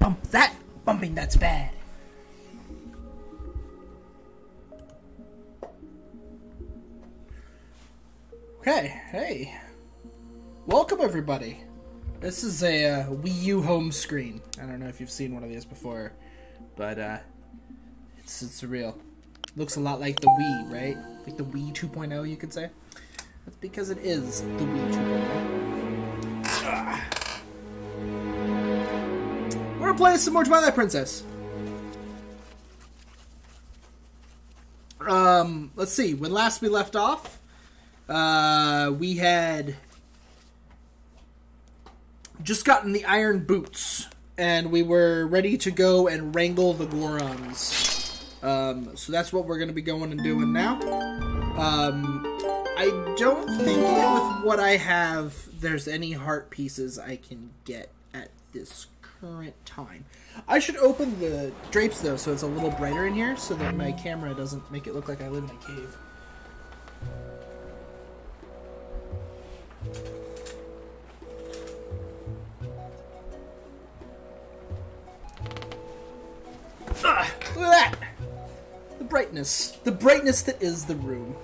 bump that. Bumping that's bad. Okay, hey. Welcome everybody. This is a Wii U home screen. I don't know if you've seen one of these before, but it's surreal. Looks a lot like the Wii, right? Like the Wii 2.0, you could say. That's because it is the Wii 2.0. We're gonna play some more Twilight Princess. Let's see. When last we left off, we had just gotten the iron boots, and we were ready to go and wrangle the Gorons. So that's what we're going to be going and doing now. I don't think that with what I have, there's any heart pieces I can get at this current time. I should open the drapes, though, so it's a little brighter in here, so that my camera doesn't make it look like I live in a cave. Look at that! The brightness that is the room.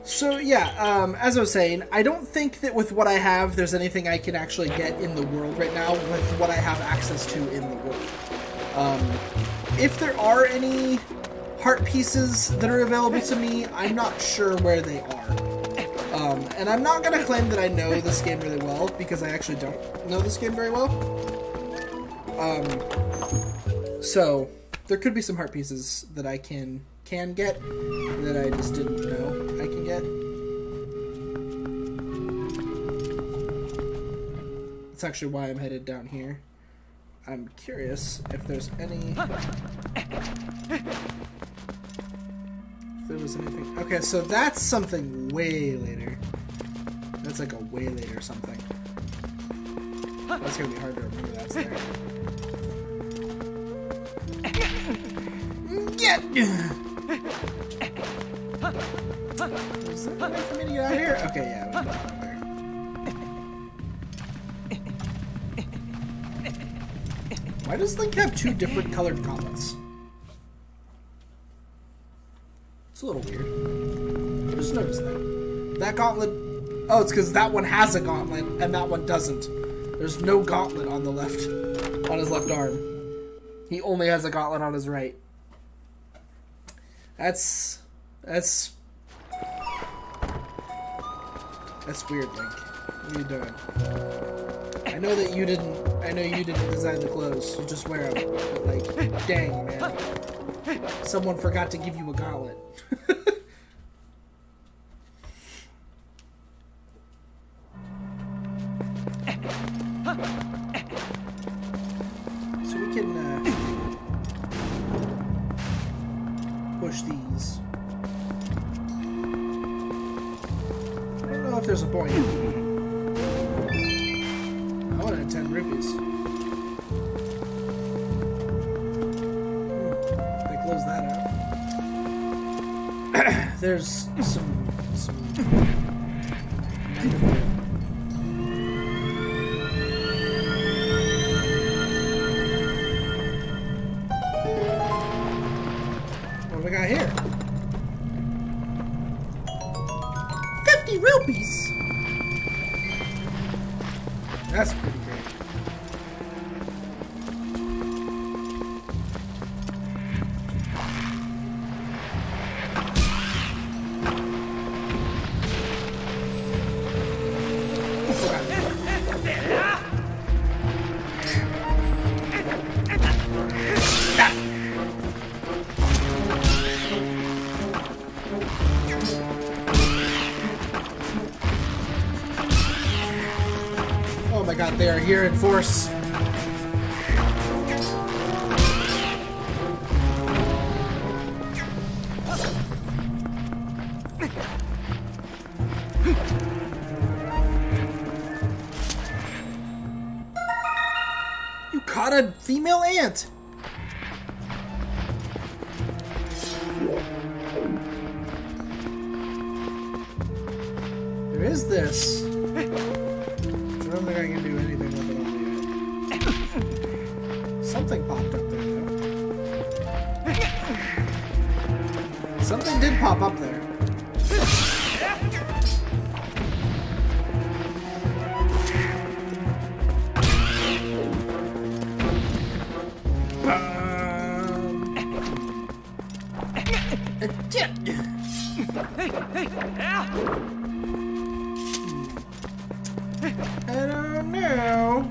So yeah, as I was saying, I don't think that with what I have, there's anything I can actually get in the world right now with what I have access to in the world. If there are any heart pieces that are available to me, I'm not sure where they are. And I'm not gonna claim that I know this game really well, because I actually don't know this game very well. So there could be some heart pieces that I can get that I just didn't know I can get. That's actually why I'm headed down here. I'm curious if there's any... If there was anything... Okay, so that's something way later. That's like a way later something. That's gonna be hard to remember that's there. Get! Is there a way for me to get out of here? Okay, yeah, we can get out of there. Why does Link have two different colored gauntlets? It's a little weird. I just noticed that. That gauntlet... Oh, it's because that one has a gauntlet, and that one doesn't. There's no gauntlet on the left... on his left arm. He only has a gauntlet on his right. That's weird, Link. What are you doing? I know you didn't design the clothes, so just wear them. But, like, dang, man. Someone forgot to give you a gauntlet. So we can, push these. I don't know if there's a point. I wanted 10 rupees. They close that out. There's some What do we got here? 50 rupees! That's pretty great. Oh my god, they are here in force. You caught a female ant! There is this. I don't think I can do anything with it on Something popped up there, though. Something did pop up there. I don't know.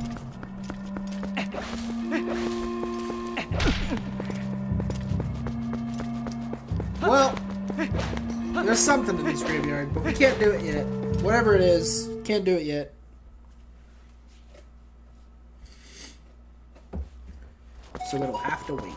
Well, there's something in this graveyard, but we can't do it yet. Whatever it is, can't do it yet. So it'll have to wait.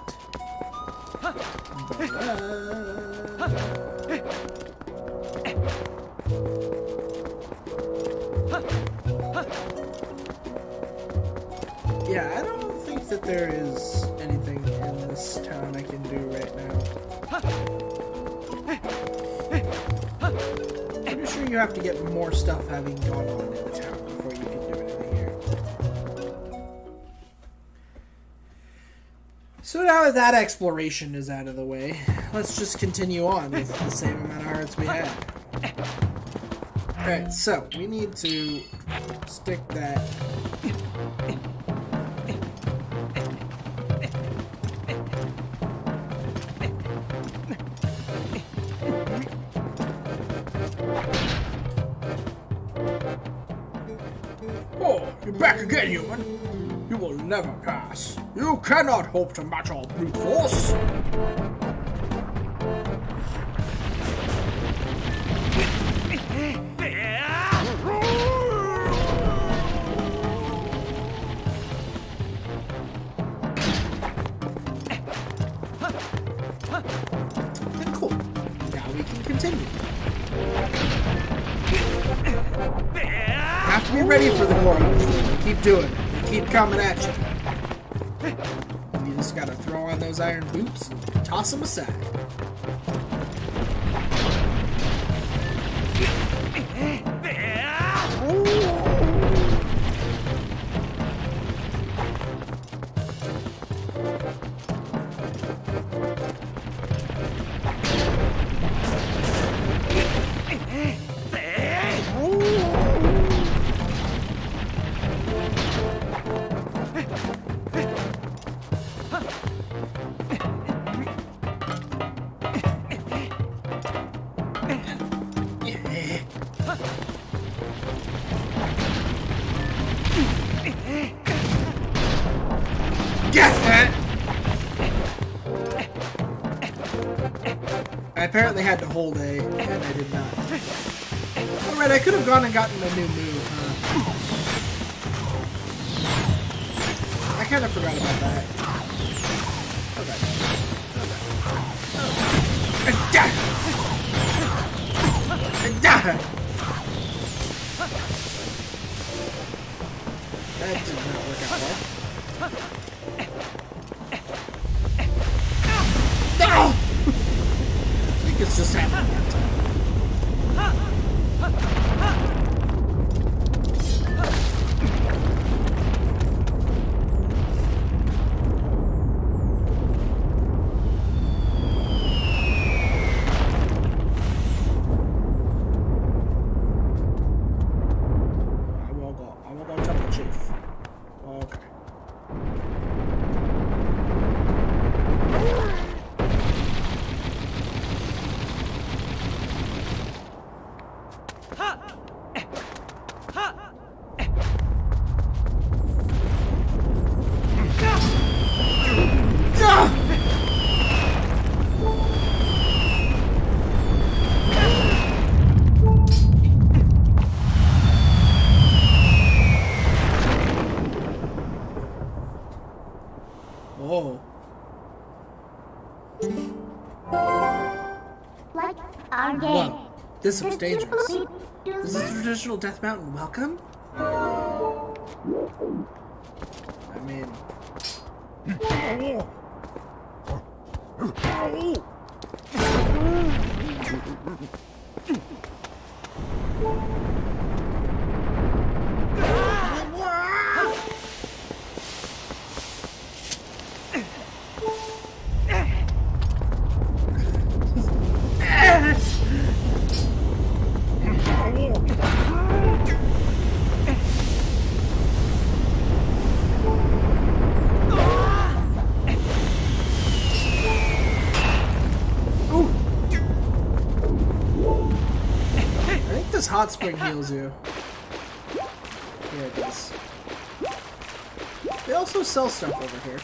Yeah, I don't think that there is anything in this town I can do right now. Pretty sure you have to get more stuff having gone on in the town before you can do anything here. So now that that exploration is out of the way, let's just continue on with the same amount of hearts we had. Alright, so we need to stick that. Oh, you're back again, human. You will never pass. You cannot hope to match our brute force. Cool. Now we can continue. Have to be ready for the Gorons. Keep doing it. They keep coming at you. You just gotta throw on those iron boots and toss them aside. I apparently had to hold A, and I did not. Alright, I could have gone and gotten a new move, huh? I kind of forgot about that. Okay. That did not work out well. No! It's just happening that time. I will go tell the chief. Okay. Whoa. Like our game. Whoa. This looks dangerous. This is the traditional Death Mountain. Welcome? I mean... hot spring heals you. Yeah, it does. They also sell stuff over here.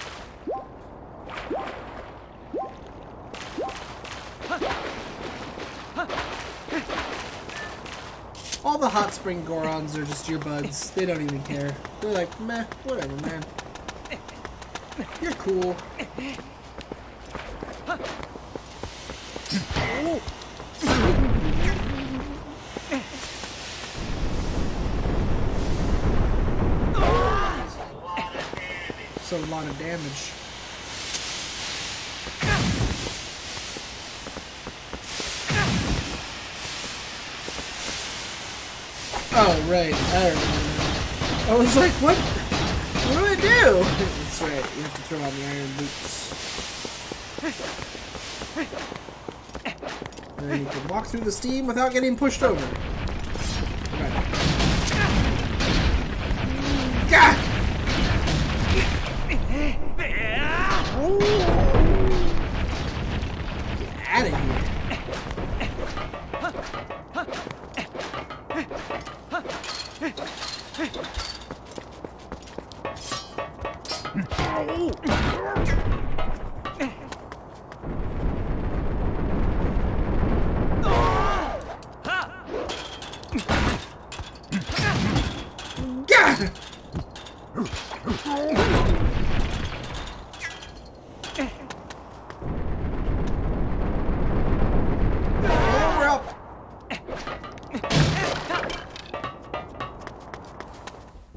All the hot spring Gorons are just your buds. They don't even care. They're like, meh, whatever, man. You're cool. It's a lot of damage. Oh, right. I remember. I was like, what? What do I do? That's right. You have to throw on the iron boots. And then you can walk through the steam without getting pushed over. Right. Gah! Get out of here.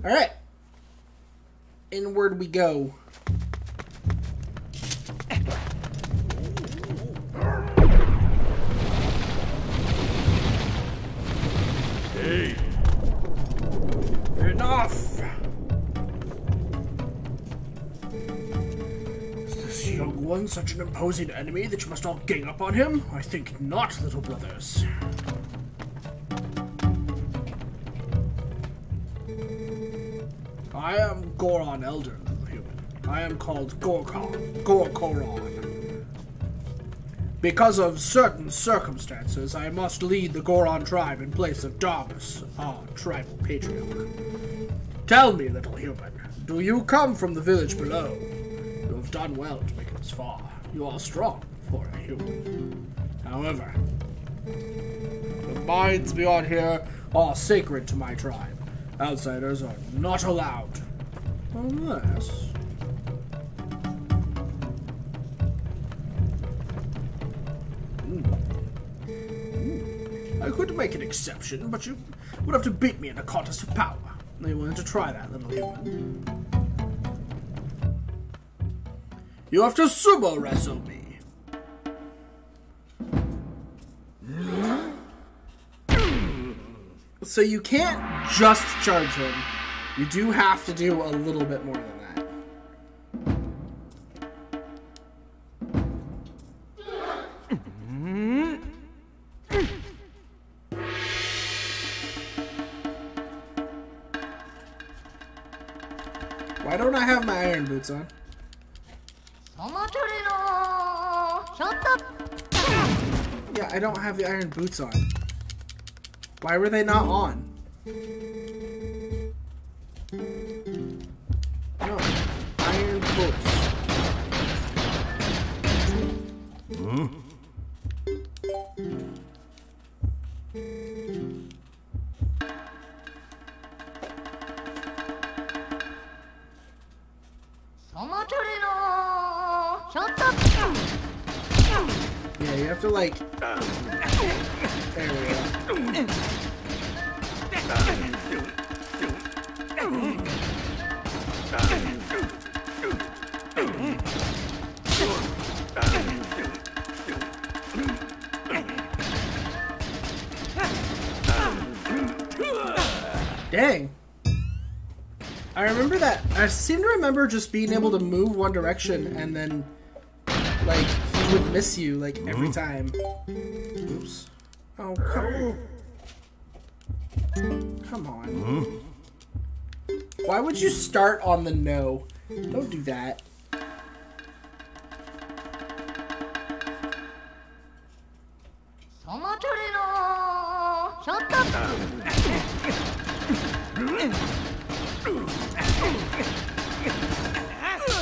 Alright. Inward we go. Hey. Enough! Is this young one such an imposing enemy that you must all gang up on him? I think not, little brothers. I am Goron Elder, little human. I am called Goron. Because of certain circumstances, I must lead the Goron tribe in place of Darmus, our tribal patriarch. Tell me, little human, do you come from the village below? You have done well to make it this far. You are strong for a human. However, the mines beyond here are sacred to my tribe. Outsiders are not allowed. Unless... I could make an exception, but you would have to beat me in a contest of power. Are you willing to try that, little human? You have to sumo wrestle me. So you can't just charge him. You do have to do a little bit more than that. Why don't I have my iron boots on? Yeah, I don't have the iron boots on. Why were they not on? No. Iron boots. Huh? Yeah, you have to like... There we go. Dang. I remember that. I seem to remember just being able to move one direction and then, like, he would miss you, like, every time. Oops. Oh, come on. Why would you start on the no? Don't do that.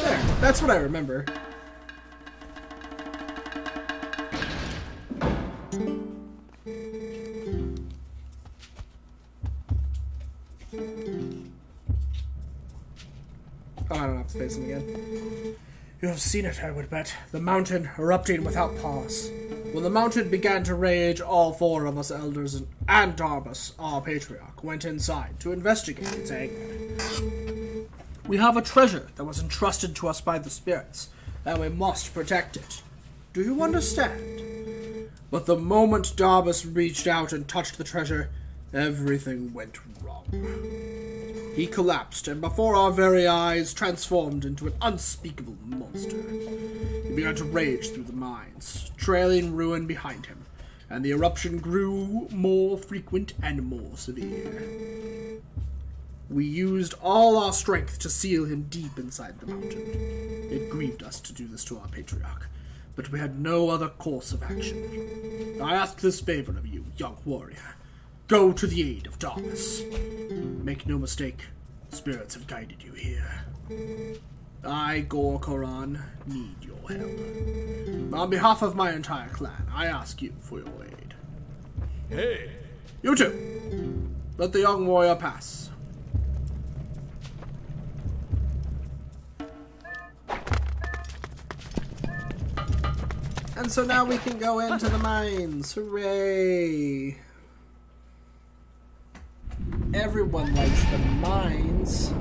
There, that's what I remember. Oh, I don't have to face him again. You have seen it, I would bet. The mountain erupting without pause. When the mountain began to rage, all four of us elders and Darbus, our patriarch, went inside to investigate its anger. We have a treasure that was entrusted to us by the spirits, and we must protect it. Do you understand? But the moment Darbus reached out and touched the treasure, everything went wrong. He collapsed, and before our very eyes, transformed into an unspeakable monster. He began to rage through the mines, trailing ruin behind him, and the eruption grew more frequent and more severe. We used all our strength to seal him deep inside the mountain. It grieved us to do this to our patriarch, but we had no other course of action. I ask this favor of you, young warrior. Go to the aid of Darbus. Make no mistake, spirits have guided you here. I, Goron, need your help. On behalf of my entire clan, I ask you for your aid. Hey! You two! Let the young warrior pass. And so now we can go into the mines. Hooray! Everyone likes the mines.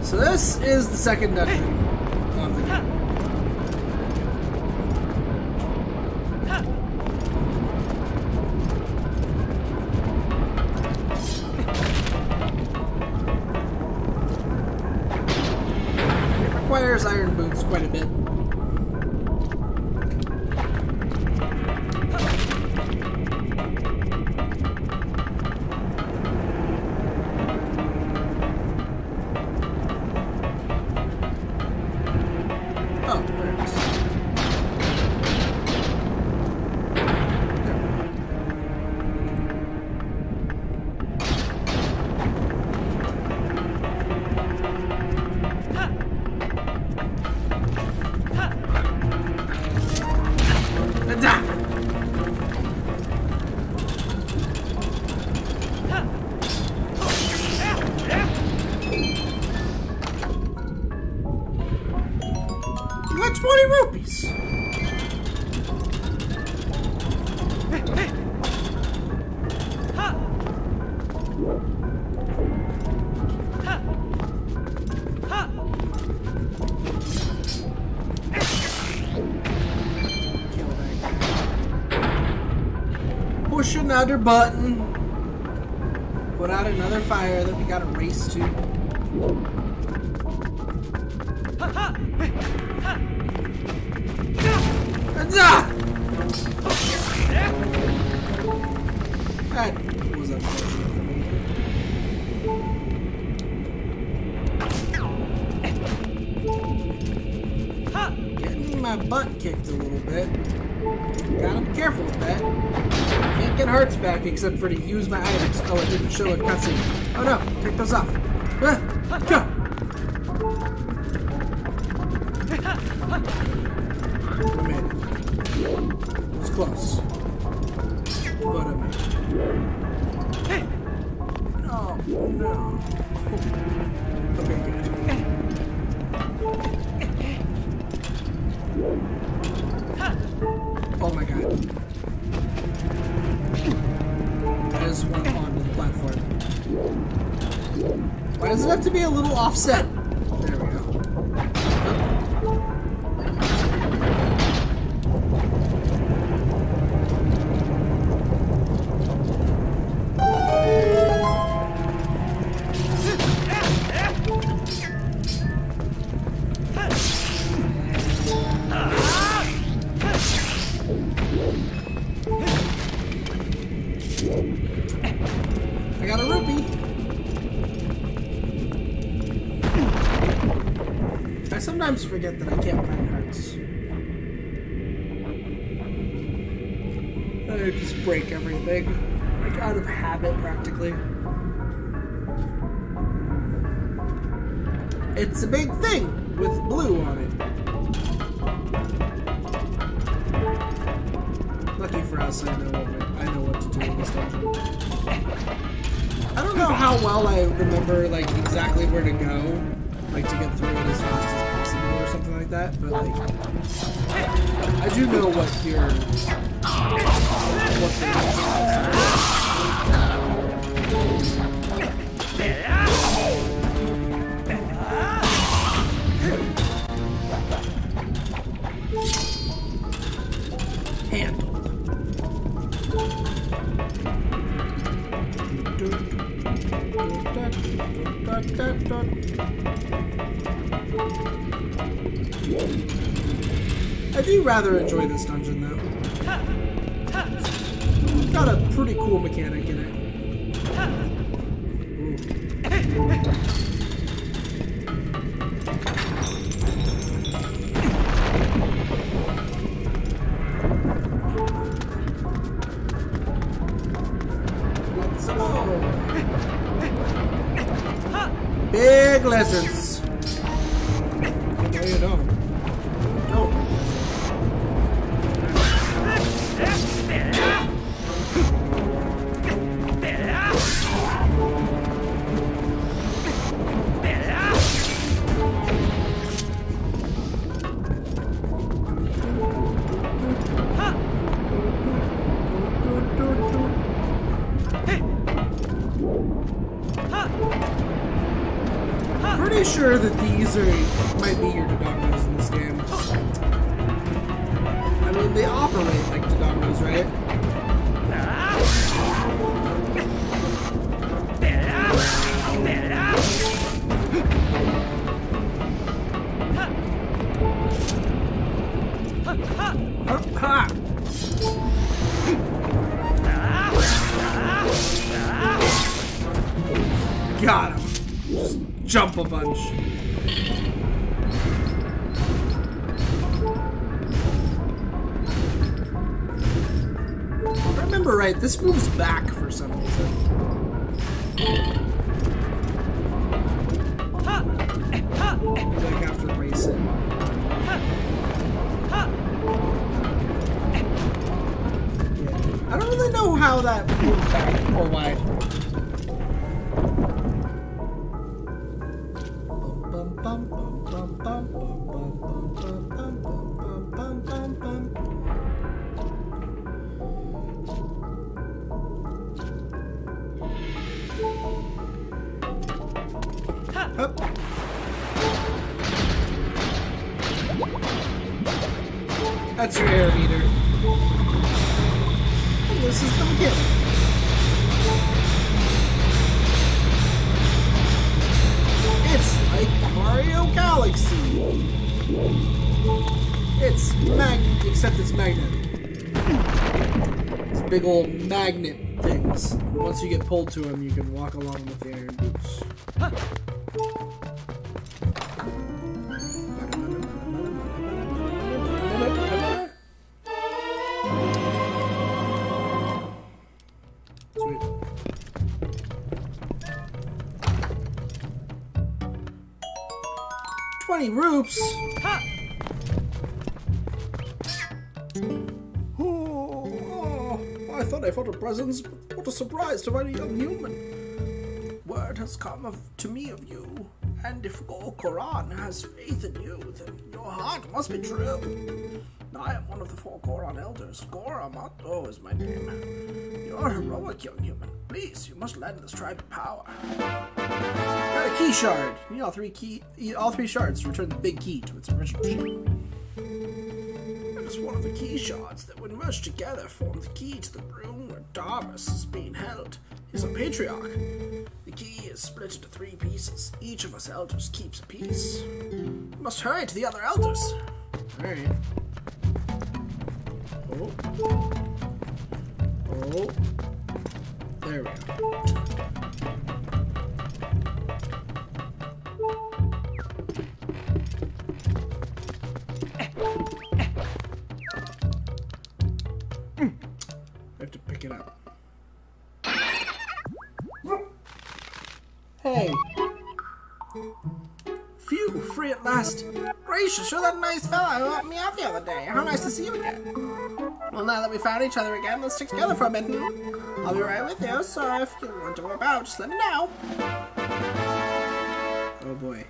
So this is the second dungeon of the game. It requires iron boots quite a bit. You got 20 rupees. Push another button. Put out another fire that we gotta race to. That was unfortunate for me. Getting my butt kicked a little bit. Gotta be careful with that. Can't get hearts back except for to use my items. Oh, it didn't show a cutscene. Oh no, take those off. Go! I made it. It was close. But I made it. No, no. Okay, good. Oh my god. There's one onto the platform. Why does it have to be a little offset? There we go. sometimes forget that I can't find hearts. I just break everything. Like, out of habit, practically. It's a big thing with blue on it. Lucky for us, I know what to do in this dungeon. I don't know how well I remember, like, exactly where to go, like, to get through it as fast as possible or something like that, but, like, I do know what your... handled. I do rather enjoy this dungeon, though. It's got a pretty cool mechanic in it. Let's go. Big lizards. No, you don't. Pretty sure that these might be your Dodongos in this game. I mean, they operate like Dodongos, right? Ha! Got him. Just jump a bunch. If I remember right, this moves back for some reason. Maybe like after the race it. Yeah. I don't really know how that moves back or why. Up. That's your air meter. And this is the mechanic. It's like Mario Galaxy. It's except it's magnetic. It's big old magnet things. Once you get pulled to them, you can walk along with the iron boots. Sweet. 20 roops. I thought I felt a presence, but what a surprise to find a young human. Word has come to me of you, and if Goron has faith in you, then your heart must be true. I am one of the 4 Goron elders. Goramato is my name. You're a heroic young human. Please, you must lend this tribe power. Got a key shard. You need all 3 shards to return the big key to its original shape. It's one of the key shards that, when merged together, form the key to the room where Darvis is being held. He's a patriarch. The key is split into 3 pieces. Each of us elders keeps a piece. We must hurry to the other elders. Alright. Oh. Oh. There we go. Gracious, you're that nice fella who helped me out the other day. How nice to see you again. Well, now that we found each other again, let's stick together for a minute. I'll be right with you, so if you want to whip out, just let me know. Oh boy.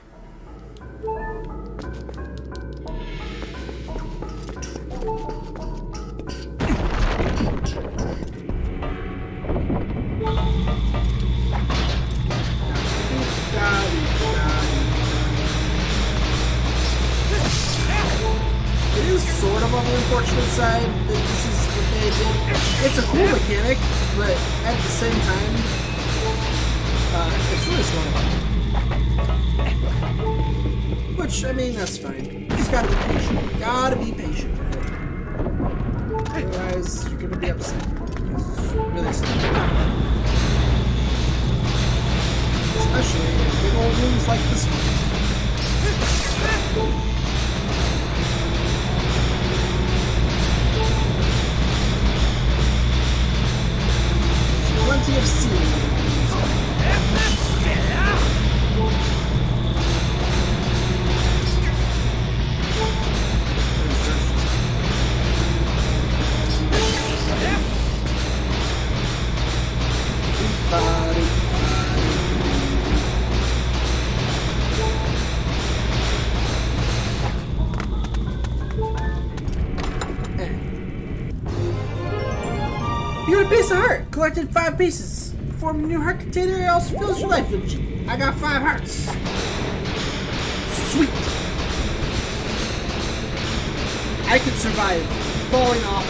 It is sort of on the unfortunate side that this is what they did. It's a cool mechanic, but at the same time, it's really slow. Which, I mean, that's fine. You just gotta be patient. You gotta be patient with it. Otherwise, you're gonna be upset. Because it's really slow. Especially in big old rooms like this one. Plenty of sea. You got a piece of heart. Collected 5 pieces. Form a new heart container. It also fills your life energy. I got 5 hearts. Sweet. I could survive falling off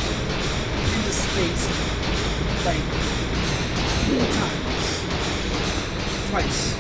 into space like 3 times. Twice.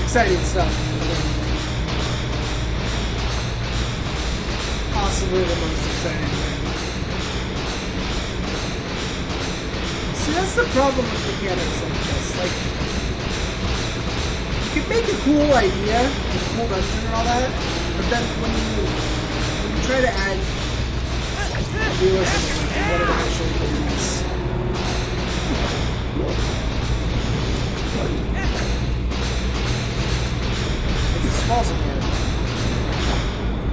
Exciting stuff. Possibly the most exciting thing. See, that's the problem with mechanics like this. Like, you can make a cool idea, a cool dungeon and all that, but then when you try to add realism to what it actually is. Falls apart.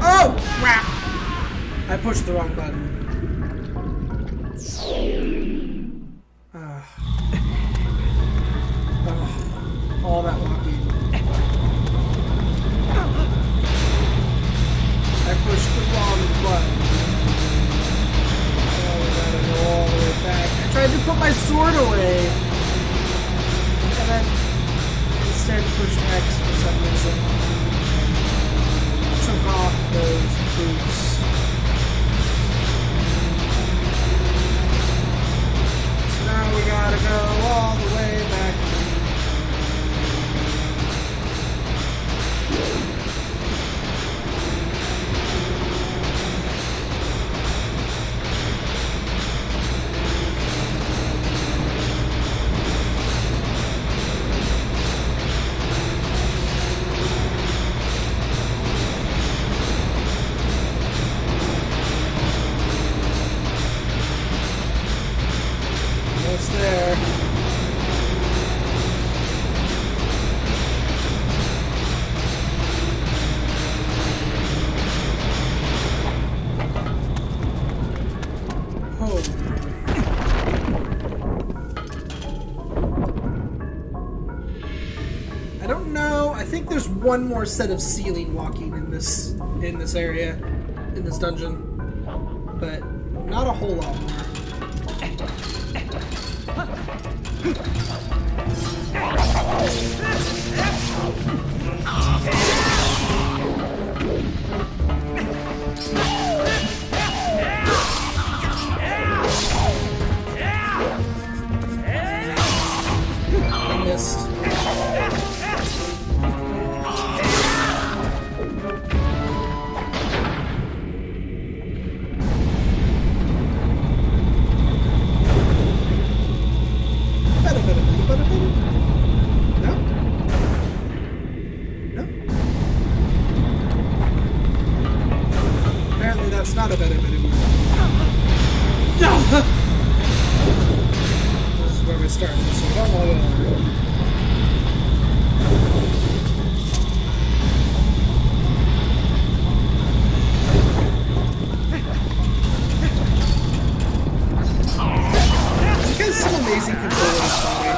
Oh! Crap! I pushed the wrong button. All that walking. I pushed the wrong button. Oh, we gotta go all the way back. I tried to put my sword away. And then instead pushed X for some reason. Took off those boots. So now we gotta go all the way back. There. Oh. I don't know. I think there's one more set of ceiling walking in this area, in this dungeon, but not a whole lot more. to start this, so don't worry about it. He has some amazing control of his body.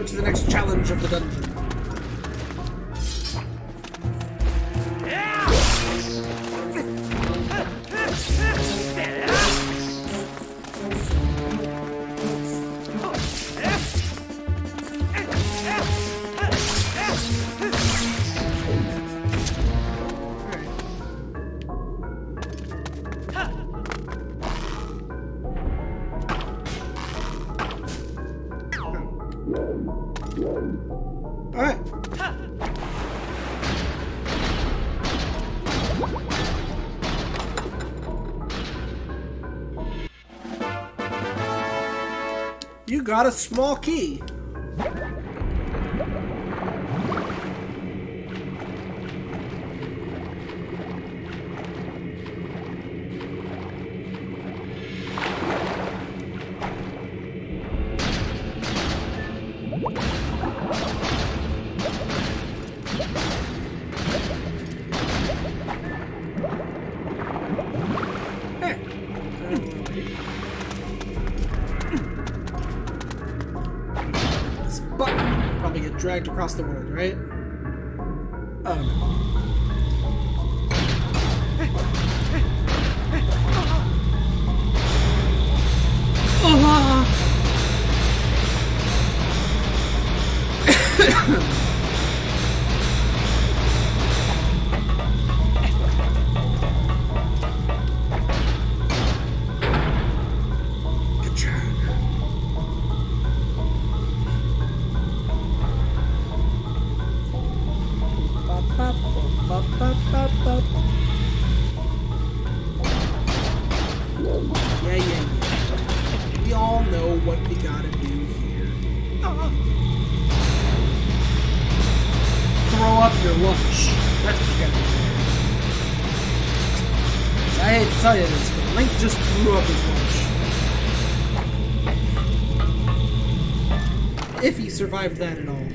To the next challenge of the dungeon. Alright. You got a small key. Dragged across the world, right? Oh no. Yeah. We all know what we gotta do here. Throw up your lunch. That's what you gotta do. I hate to tell you this, but Link just threw up his lunch. If he survived that at all.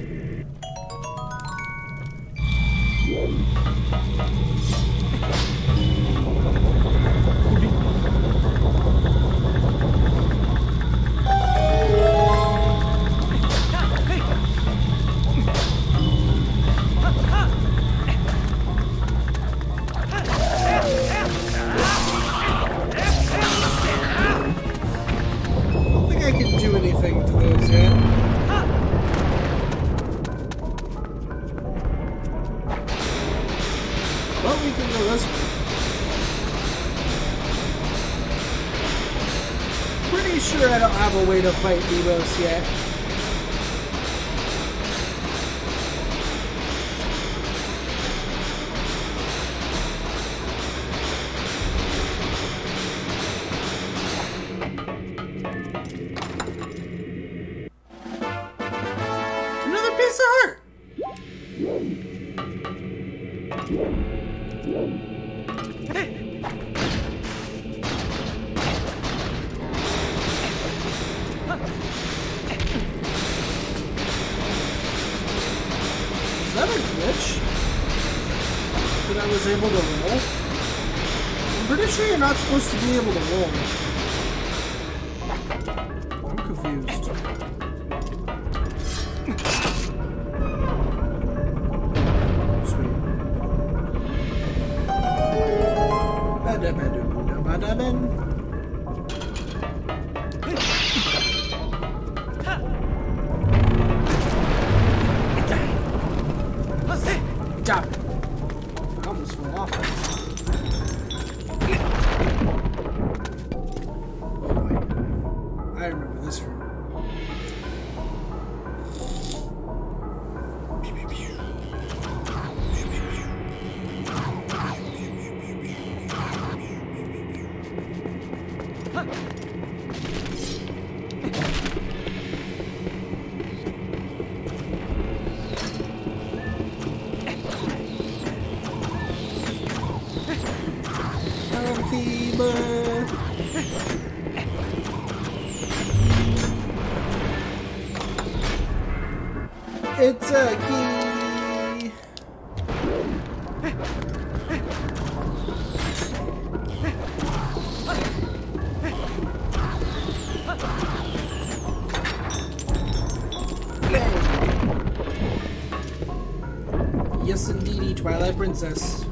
Sure, I don't have a way to fight Evos yet. Another piece of heart. Is that a glitch? That I was able to roll? I'm pretty sure you're not supposed to be able to roll. I'm confused. Sweet. That Stop! I almost fell off. Oh boy. I remember this room. It's a key. Yes, indeedy, Twilight Princess.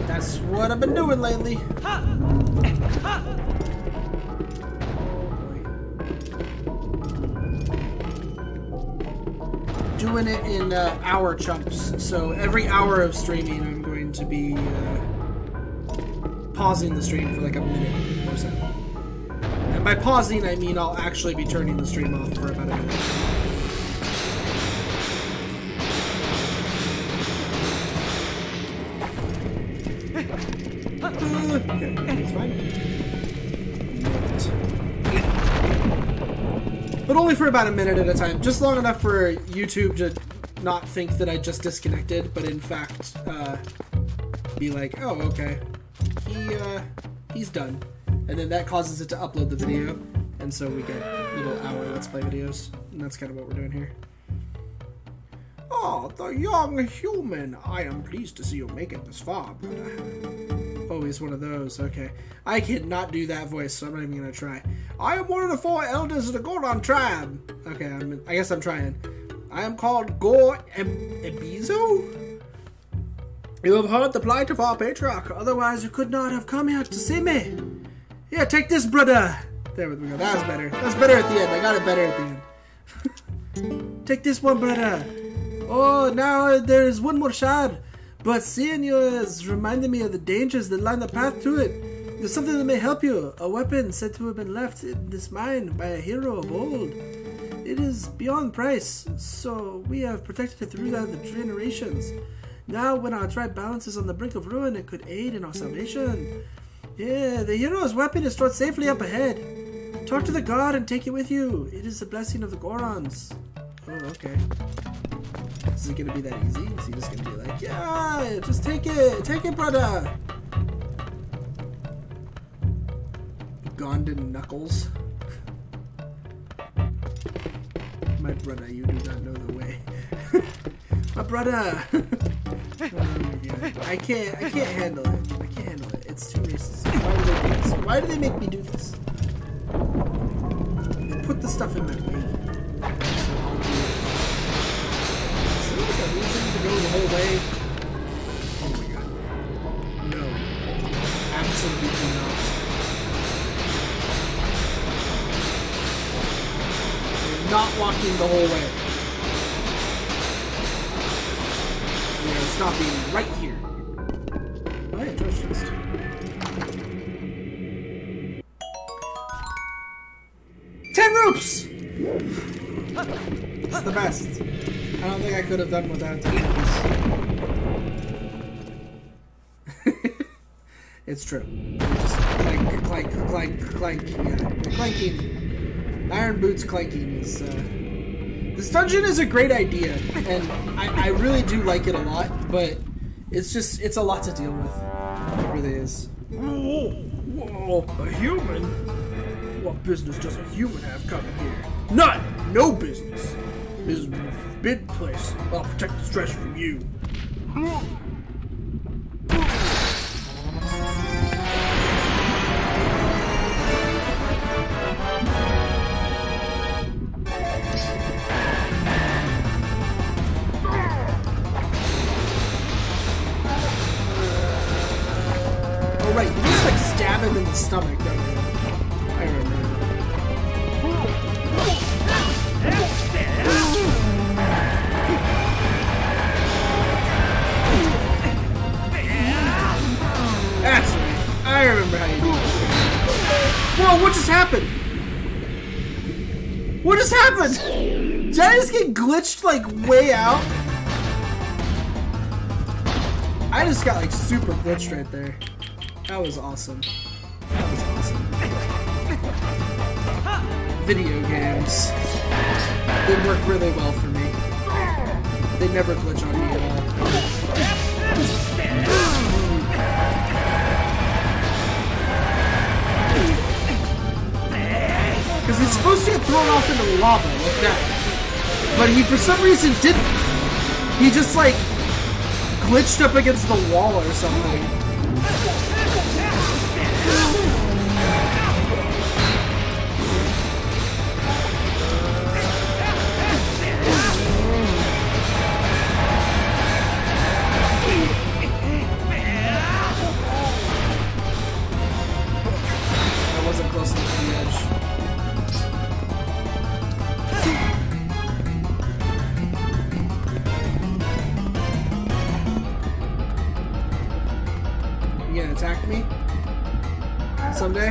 That's what I've been doing lately. Doing it in hour chunks. So every hour of streaming, I'm going to be pausing the stream for like a minute or so. And by pausing, I mean I'll actually be turning the stream off for about a minute. Okay, it's fine. But only for about a minute at a time. Just long enough for YouTube to not think that I just disconnected, but in fact, be like, oh, okay. He's done. And then that causes it to upload the video, and so we get little hour Let's Play videos. And that's kind of what we're doing here. Oh, the young human. I am pleased to see you make it this far, brother. Oh, he's one of those. Okay. I cannot do that voice, so I'm not even going to try. I am one of the 4 elders of the Goron tribe. Okay, I guess I'm trying. I am called Ebizo? You have heard the plight of our patriarch. Otherwise, you could not have come here to see me. Here, take this, brother. There we go. That was better. That's better at the end. I got it better at the end. Take this one, brother. Oh, now there's one more shard. But seeing you has reminded me of the dangers that line the path to it. There's something that may help you. A weapon said to have been left in this mine by a hero of old. It is beyond price, so we have protected it throughout the generations. Now, when our tribe balances on the brink of ruin, it could aid in our salvation. Yeah, the hero's weapon is stored safely up ahead. Talk to the god and take it with you. It is the blessing of the Gorons. Oh, okay. Is it gonna be that easy? Is he just gonna be like, yeah, just take it, brother? Gondon Knuckles. My brother, you do not know the way. My brother. I can't handle it. I can't handle it. It's too racist. Why do they do this? Why do they make me do this? They put the stuff in my way. To go the whole way. Oh my god. No. Absolutely not. I'm not walking the whole way. We're stopping right here. Oh yeah, George chest. Roops! It's the best. I don't think I could have done without that. It's true. Just clank. Yeah, clanking. Iron boots clanking is. This dungeon is a great idea, and I really do like it a lot. But it's a lot to deal with. It really is. Whoa, a human? What business does a human have coming here? None! No business! This is a forbidden place. I'll protect this treasure from you. Oh right. You just like stab him in the stomach, don't you? I remember. That's right. I remember how you do this. Whoa, what just happened? What just happened? Did I just get glitched like way out? I just got like super glitched right there. That was awesome. That was awesome. Video games. They work really well for me. They never glitch on me at all. Because he's supposed to get thrown off into the lava like that. But he for some reason didn't. He just like glitched up against the wall or something. I wasn't close enough to the edge. You gonna attack me? Someday?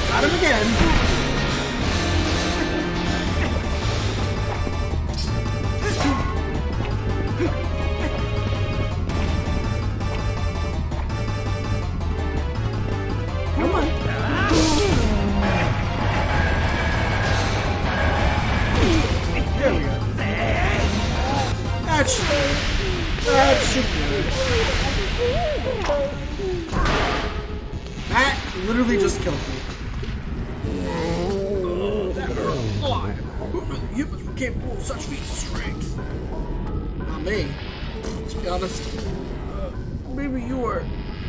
Got him again! Come on! There we go. That should do it. That literally just killed me. That hurt a lot. Humans were capable of such feats of strength. Not me. To be honest. Maybe you are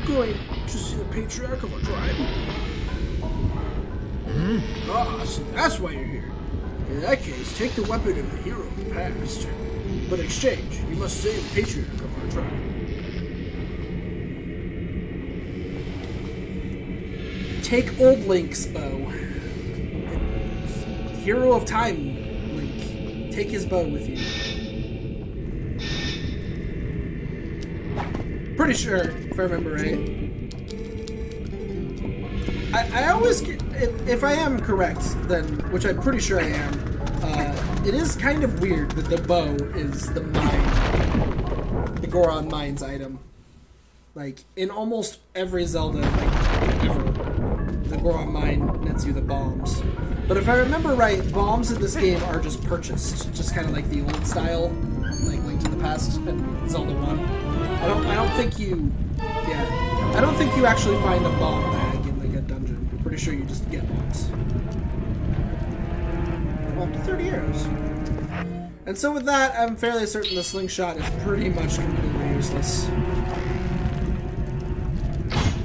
going to see the patriarch of our tribe. Ah, so that's why you're here. In that case, take the weapon of the hero of the past. But in exchange, you must save the patriarch of our tribe. Take old Link's bow. Hero of Time, Link. Take his bow with you. Pretty sure, if I remember right. I always get, if I am correct, then, which I'm pretty sure I am, it is kind of weird that the bow is the Goron Mines item. Like, in almost every Zelda, like, ever, the Goron Mine nets you the bombs. But if I remember right, bombs in this game are just purchased, just kind of like the old style, like Link to the Past and Zelda 1. I don't think you actually find a bomb bag in like a dungeon. I'm pretty sure you just get bombs. Up to 30 arrows. And so with that, I'm fairly certain the slingshot is pretty much completely useless.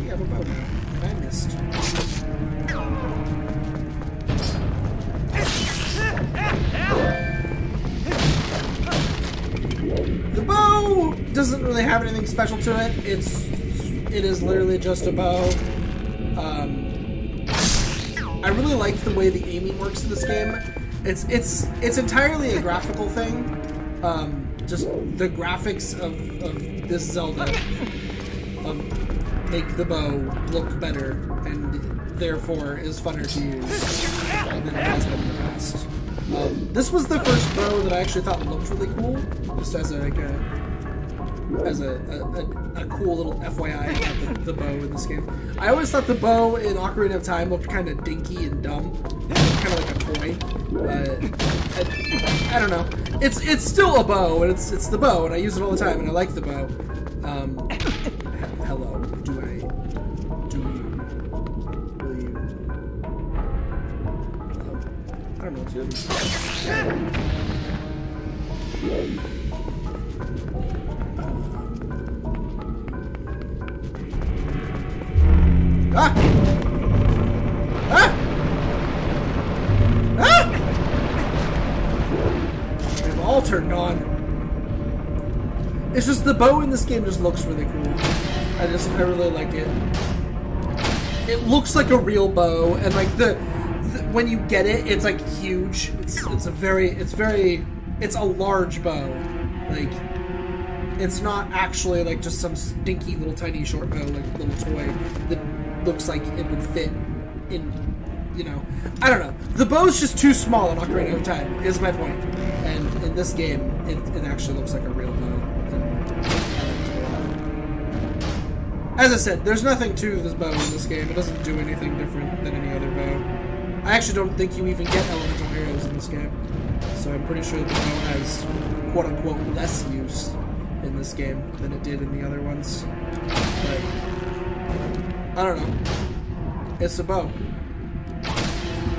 We have a bow now, and I missed. The bow doesn't really have anything special to it. It is literally just a bow. I really like the way the aiming works in this game. It's entirely a graphical thing. Just the graphics of this Zelda make the bow look better and therefore is funner to use than it has been in the past. This was the first bow that I actually thought looked really cool, just as a cool little FYI about the bow in this game. I always thought the bow in Ocarina of Time looked kind of dinky and dumb, kind of like a toy. I don't know. It's still a bow, and it's the bow, and I use it all the time, and I like the bow. Hello. Will you? I don't know what to do. Ah! Ah! Ah! turned on. It's just the bow in this game just looks really cool. I really like it. It looks like a real bow, and like when you get it, it's like huge. It's a large bow. Like, it's not actually like just some stinky little tiny short bow, like little toy that looks like it would fit in, you know. I don't know. The bow's just too small in Ocarina of Time, is my point. And in this game, it actually looks like a real bow. As I said, there's nothing to this bow in this game. It doesn't do anything different than any other bow. I actually don't think you even get elemental arrows in this game. So I'm pretty sure the bow has quote-unquote less use in this game than it did in the other ones. But I don't know. It's a bow.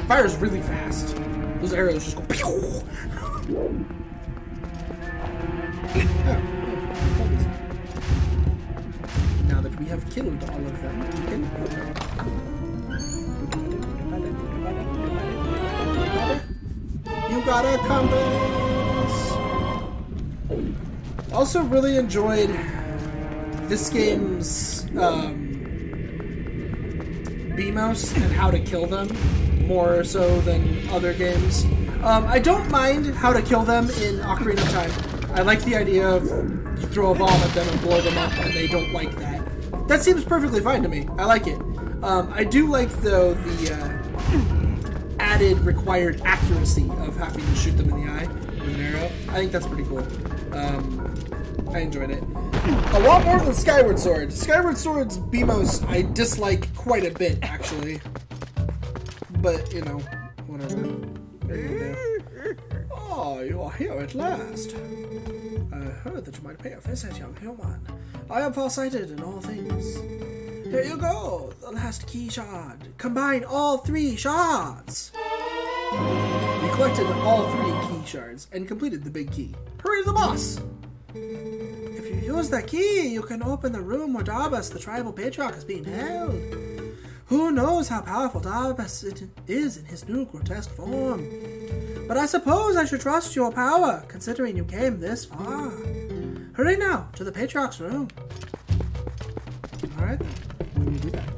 Fires really fast. Those arrows just go pew! Now that we have killed all of them, we can... You got a compass! Also really enjoyed this game's BMOS and how to kill them, more so than other games. I don't mind how to kill them in Ocarina of Time. I like the idea of you throw a bomb at them and blow them up, and they don't like that. That seems perfectly fine to me. I like it. I do like, though, the added required accuracy of having to shoot them in the eye with an arrow. I think that's pretty cool. I enjoyed it. A lot more than Skyward Sword. Skyward Sword's BMOS I dislike quite a bit, actually. But, you know, whatever. Oh, you are here at last. I heard that you might pay a visit, young human. I am farsighted in all things. Here you go, the last key shard. Combine all 3 shards. We collected all 3 key shards and completed the big key. Hurry to the boss! If you use that key, you can open the room where Darbus, the tribal patriarch, is being held. Who knows how powerful Darbus is in his new grotesque form? But I suppose I should trust your power, considering you came this far. Hurry now, to the Patriarch's room. Alright, we will do that.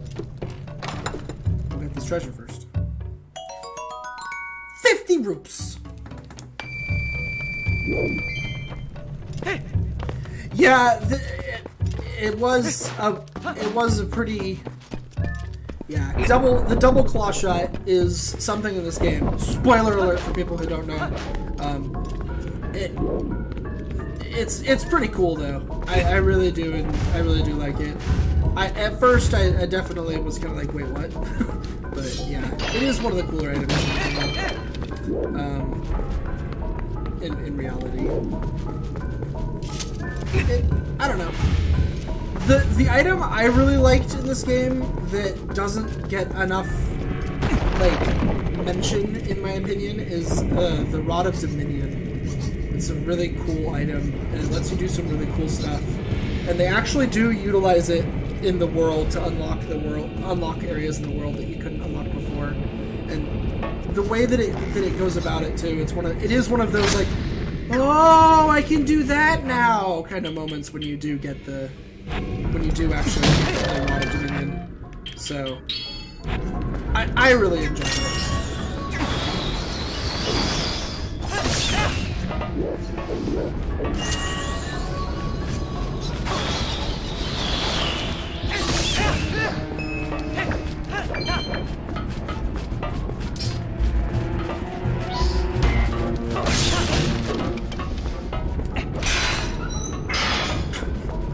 We'll get this treasure first. 50 rupees! Yeah, it was a pretty... Yeah, the double claw shot is something in this game. Spoiler alert for people who don't know. It's pretty cool though. I really do, and I really do like it. At first I definitely was kind of like, wait, what? But yeah, it is one of the cooler items in reality. I don't know. The item I really liked in this game that doesn't get enough, like, mention, in my opinion, is the Rod of Dominion. It's a really cool item, and it lets you do some really cool stuff. And they actually do utilize it in the world to unlock areas in the world that you couldn't unlock before. And the way that it goes about it too, it is one of those like, oh, I can do that now kind of moments when you do get when you do actually get the Rod of Dominion. So I really enjoy it.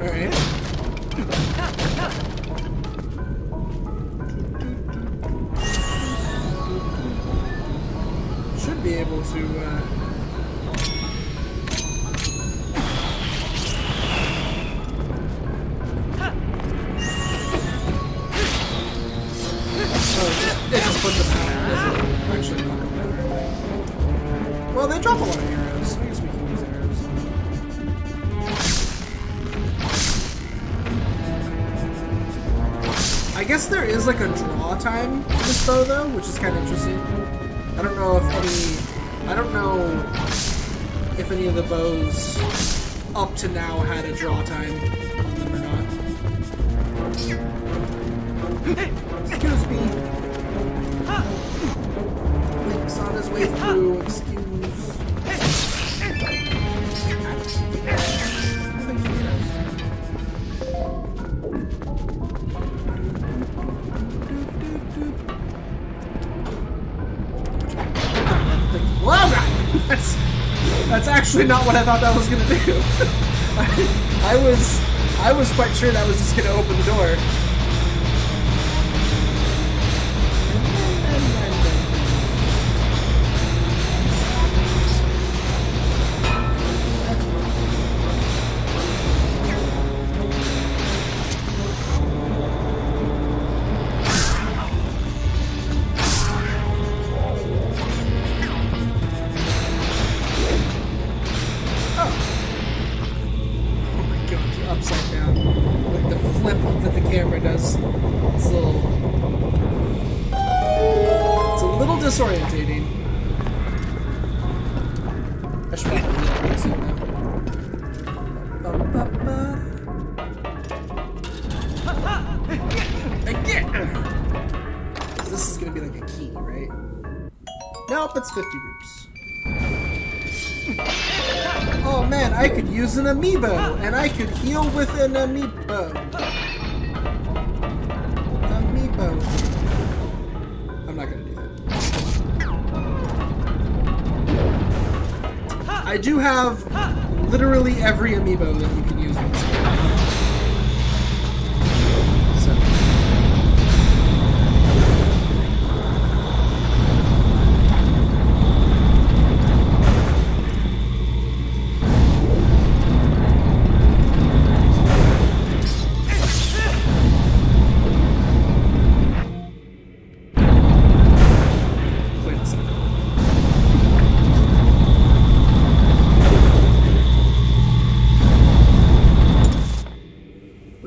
Alright. Should be able to, it just puts them out. It doesn't actually knock them down or anything. Well, they drop a lot of arrows. I guess we can use arrows. I guess there is like a draw time for this bow though, which is kind of interesting. I don't know if any of the bows up to now had a draw time on them or not. Excuse me. Link's on his way through. Excuse. Well, that's actually not what I thought that was gonna do. I was quite sure that was just gonna open the door. Disorientating. I should probably use it now. Again! This is gonna be like a key, right? Nope, it's 50 roots. Oh man, I could use an amiibo, and I could heal with an amiibo. Amiibo. I'm not gonna do that. I do have literally every amiibo that you can use in this game. So.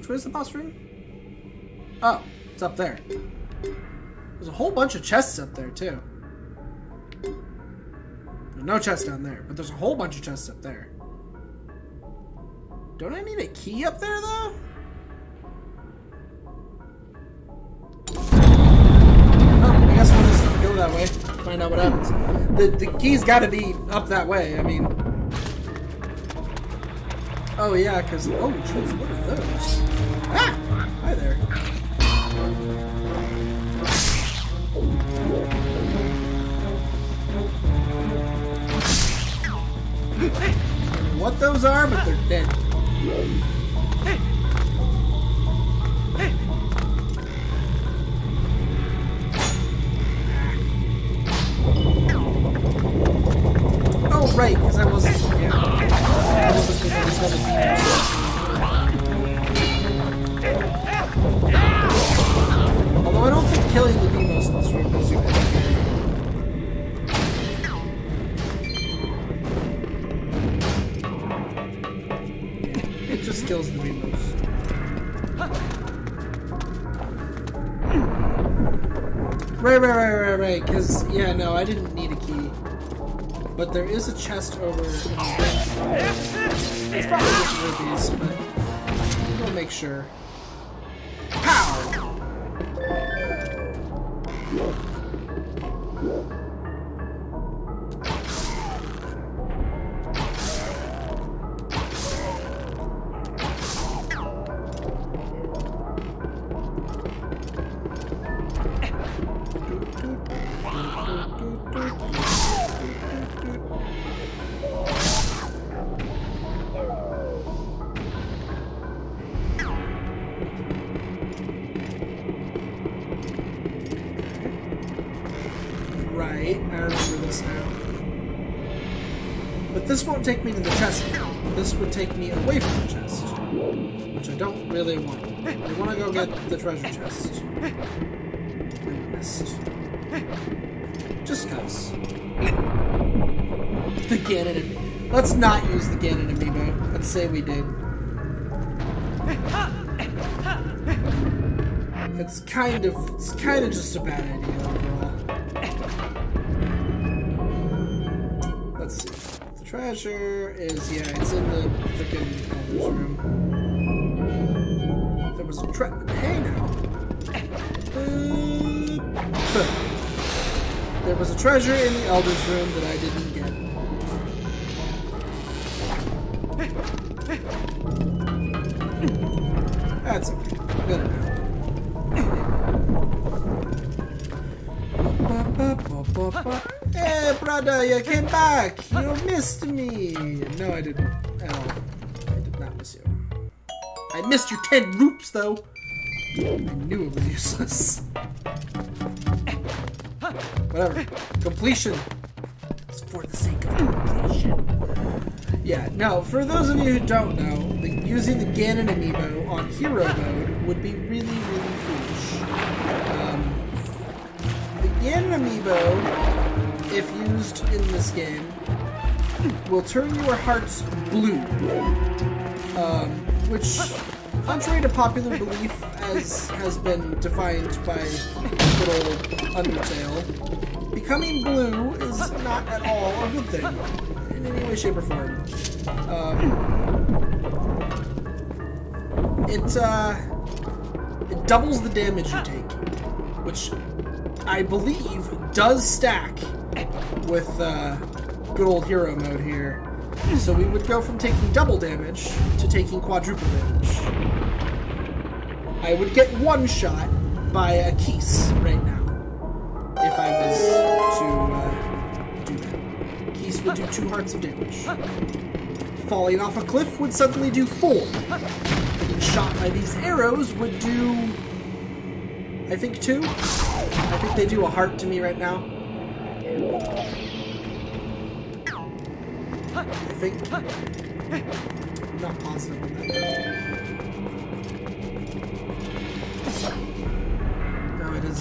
Where's the boss room? Oh, it's up there. There's a whole bunch of chests up there, too. There's no chest down there, but there's a whole bunch of chests up there. Don't I need a key up there, though? Oh, I guess we'll just go that way. Find out what happens. The key's gotta be up that way, I mean... Oh, yeah, because... Oh, jeez, what are those? Ah! Hi there. I don't know what those are, but they're dead. Oh, right, because I wasn't... Yeah. I wasn't thinking these other demons. Although I don't think killing the Demos in this room does you anything. It just kills the Demos. Right, because, yeah, no, I didn't need a key. But there is a chest over in the bench. It's probably just rupees, but we'll make sure. Pow! Right, I remember this now. But this won't take me to the chest now. This would take me away from the chest. Which I don't really want. I want to go get the treasure chest. I missed. Just cause. The Ganon. Let's not use the Ganon amiibo. Let's say we did. It's kind of just a bad idea overall. Let's see. The treasure. treasure is, yeah, it's in the freaking Elder's room. There was a hey now. There was a treasure in the Elder's room that I didn't get. That's okay. Good enough. Hey, brother, you came back. You missed me. No, I didn't. At all. I did not miss you. I missed your 10 roops, though. I knew it was useless. Whatever. Completion. It's for the sake of completion. Yeah, no, for those of you who don't know, using the Ganon amiibo on hero mode would be really, really foolish. The Ganon amiibo, if used in this game, will turn your hearts blue. Which, contrary to popular belief, as has been defined by good old Undertale, becoming blue is not at all a good thing, in any way, shape, or form. It doubles the damage you take, which I believe does stack with good old hero mode here. So we would go from taking double damage to taking quadruple damage. I would get one shot by a Keese right now if I was to do that. Keese would do 2 hearts of damage. Falling off a cliff would suddenly do 4. Getting shot by these arrows would do, I think, 2. I think they do a heart to me right now. I think. I'm not positive on that. No, it is.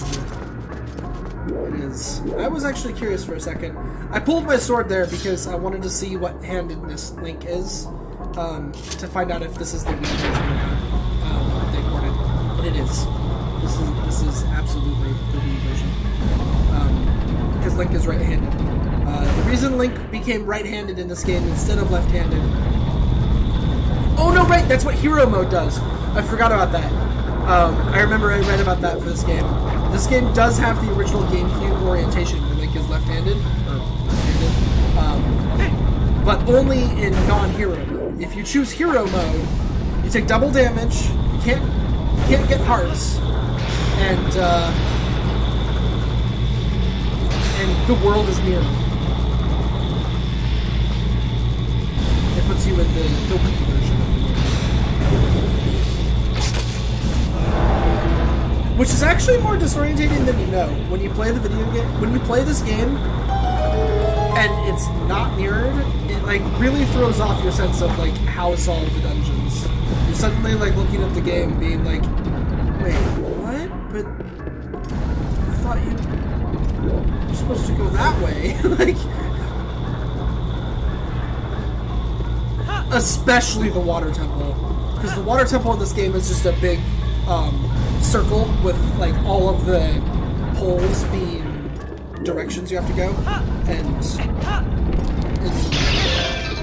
It is. I was actually curious for a second. I pulled my sword there because I wanted to see what handedness Link is, to find out if this is the Wii version or not. They ported, and it is. This is absolutely the Wii version, because Link is right-handed. The reason Link became right-handed in this game instead of left-handed... Oh, no, right! That's what hero mode does! I forgot about that. I remember I read about that for this game. This game does have the original GameCube orientation where Link is left-handed, or left-handed, but only in non-hero mode. If you choose hero mode, you take double damage, you can't get hearts, and the world is mirrored. It puts you in the Wii version of the game. Which is actually more disorientating than you know. When you play the video game, when you play this game, and it's not mirrored, it like really throws off your sense of like how to solve the dungeons. You're suddenly like looking at the game being like, wait, what? But I thought you're supposed to go that way. Like, especially the water temple, because the water temple in this game is just a big circle with like all of the poles being directions you have to go, and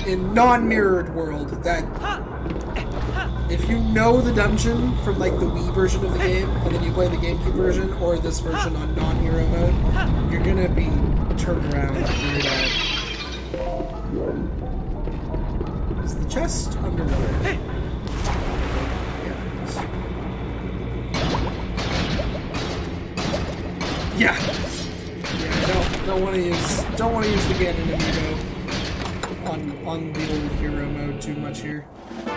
in non-mirrored world, that if you know the dungeon from like the Wii version of the game and then you play the GameCube version or this version on non-hero mode, you're gonna be turned around really bad. Is the chest underwater? Yeah. Yeah, don't want to use the Ganon amiibo on the old hero mode too much here. Oh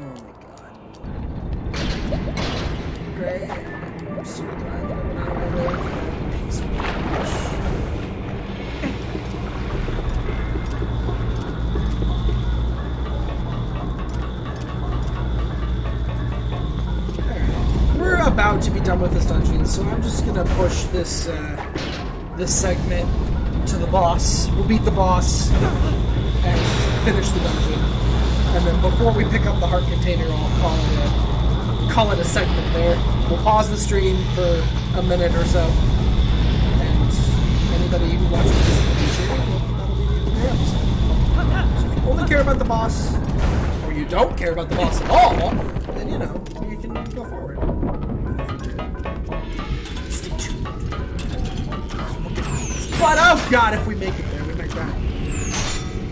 my god. Great. I'm so glad that when I went piece of about to be done with this dungeon, so I'm just gonna push this this segment to the boss. We'll beat the boss and finish the dungeon, and then before we pick up the heart container, I'll call it a segment there. We'll pause the stream for a minute or so, and anybody who watches this in the future, that'll be the end of entire episode. So if you only care about the boss, or you don't care about the boss at all, then you know, you can go forward. Stay tuned. But oh god, if we make it there, we might die.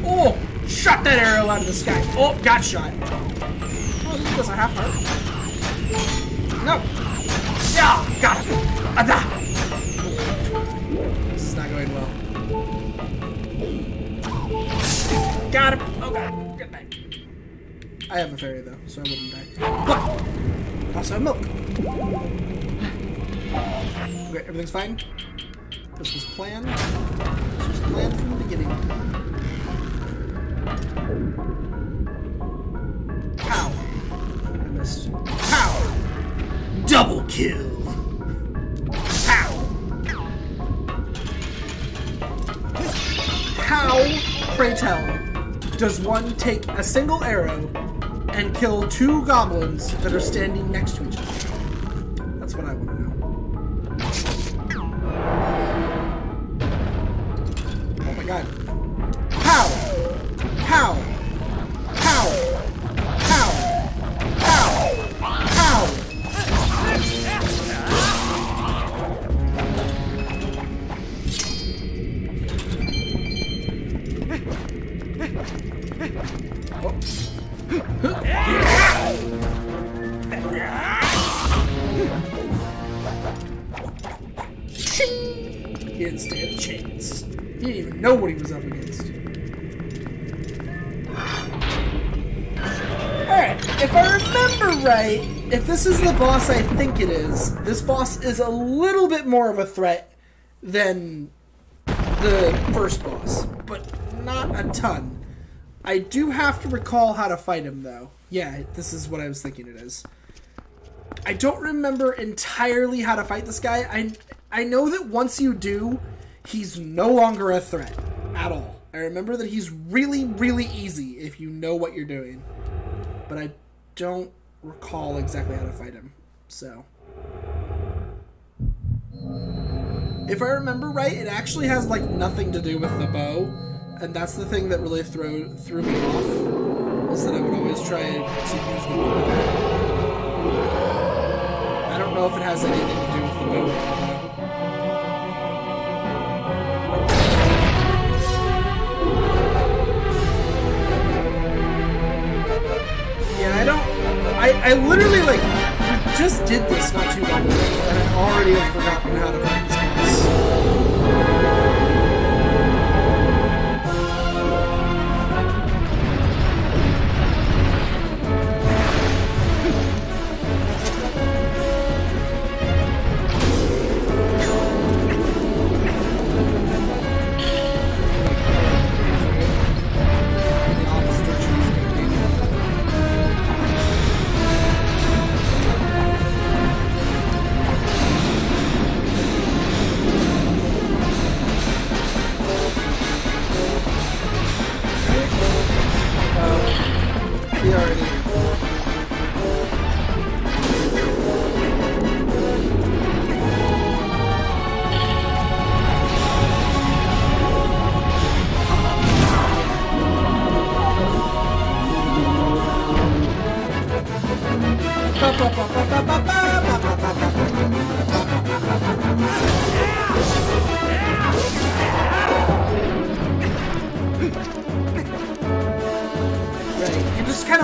Oh! Shot that arrow out of the sky. Oh, got shot. Oh, this does a half heart. No. Yeah, got him. This is not going well. Got him. Oh god. Good night. I have a fairy though, so I wouldn't die. But also milk. Okay, everything's fine. This was planned. This was planned from the beginning. Pow! I missed. Pow! Double kill! Pow! How, pray tell, does one take a single arrow and kill two goblins that are standing next to each other? That's what I want to know. Oh my god. Pow! Pow! Pow! Pow! Pow! Pow! He didn't stand a chance. He didn't even know what he was up against. Alright, if I remember right, if this is the boss I think it is, this boss is a little bit more of a threat than the first boss, but not a ton. I do have to recall how to fight him, though. Yeah, this is what I was thinking it is. I don't remember entirely how to fight this guy. I know that once you do, he's no longer a threat at all. I remember that he's really, really easy if you know what you're doing. But I don't recall exactly how to fight him, so. If I remember right, it actually has, like, nothing to do with the bow. And that's the thing that really threw me off, is that I would always try to use the bow. I don't know if it has anything to do with the bow. Yeah, I literally, like, we just did this not too long ago, and I already have forgotten how to fight this boss.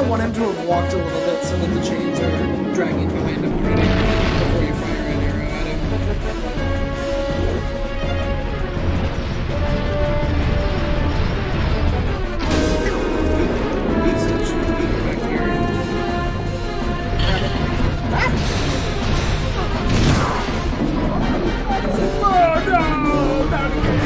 Want him to have walked a little bit so that the chains are dragging behind him already before you fire an arrow at him. So it should go back here. Oh no! Not again!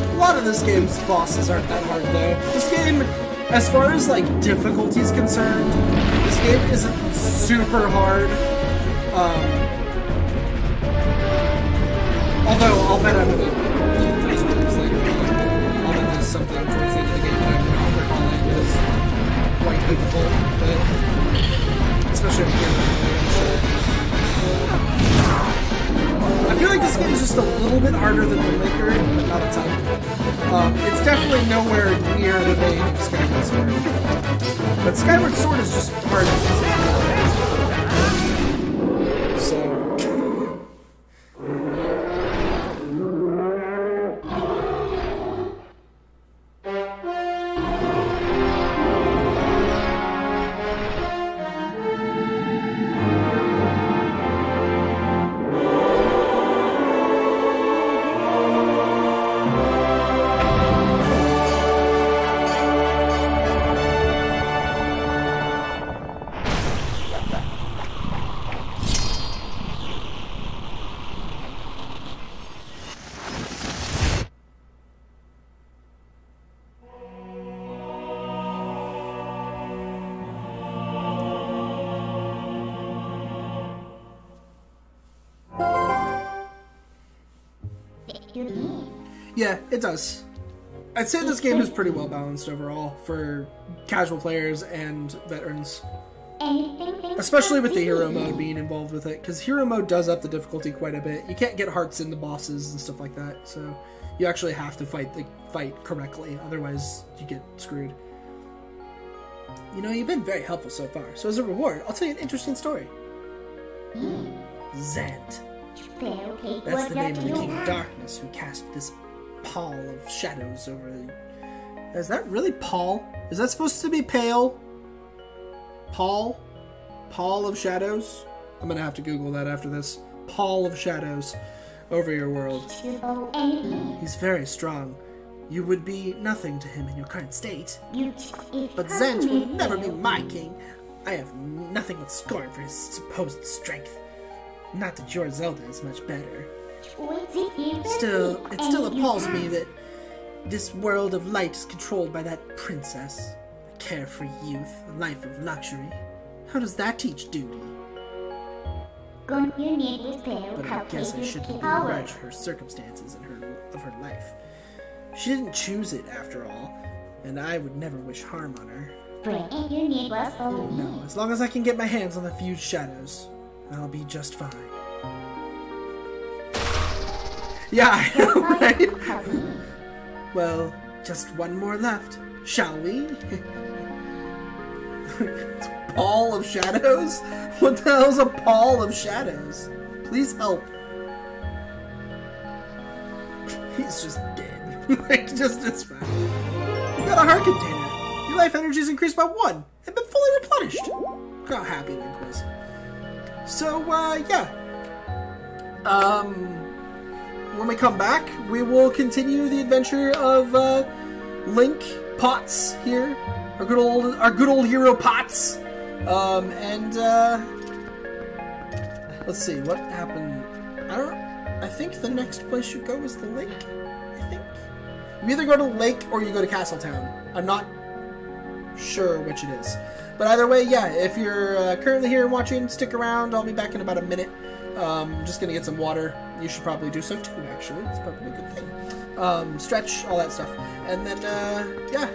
A lot of this game's bosses aren't that hard, though. This game, as far as, like, difficulty is concerned, this game isn't super hard. Although, I'll bet I'm gonna leave those words later on. I'll bet there's something towards the end of the game that I'm not recalling is quite difficult, but switch it here. I feel like this game is just a little bit harder than Wind Waker, but not a ton. It's definitely nowhere near the vein of Skyward Sword. But Skyward Sword is just hard because it's so... Yeah, it does. I'd say this game is pretty well balanced overall for casual players and veterans. Especially with the hero mode being involved with it, because hero mode does up the difficulty quite a bit. You can't get hearts into bosses and stuff like that, so you actually have to fight correctly, otherwise you get screwed. You know, you've been very helpful so far, so as a reward, I'll tell you an interesting story. Zant. That's the name of the King of Darkness who cast this pall of shadows over the... Is that really Paul? Is that supposed to be pale? Paul? Pall of shadows? I'm gonna have to Google that after this. Pall of shadows over your world. He's very strong. You would be nothing to him in your current state. But Zant will never be my king. I have nothing but scorn for his supposed strength. Not that your Zelda is much better. Still, it still appalls me that this world of light is controlled by that princess. A carefree youth, a life of luxury. How does that teach duty? But I guess I shouldn't begrudge her circumstances and her life. She didn't choose it after all, and I would never wish harm on her. No, as long as I can get my hands on the fused shadows, I'll be just fine. Yeah, I know, right? Well, just one more left, shall we? Pall of shadows? What the hell's a pall of shadows? Please help. He's just dead. Like, it's fine. You got a heart container. Your life energy's increased by 1 and been fully replenished. Look how happy Link was. So, yeah. When we come back, we will continue the adventure of, Link Potts here. Our good old hero Potts. Let's see, what happened? I think the next place you go is the lake, I think. You either go to the lake or you go to Castletown. I'm not sure which it is. But either way, yeah, if you're currently here watching, stick around. I'll be back in about a minute. I'm just going to get some water. You should probably do so too, actually. It's probably a good thing. Stretch, all that stuff. And then, yeah.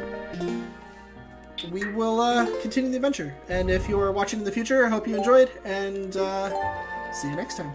We will continue the adventure. And if you're watching in the future, I hope you enjoyed. And see you next time.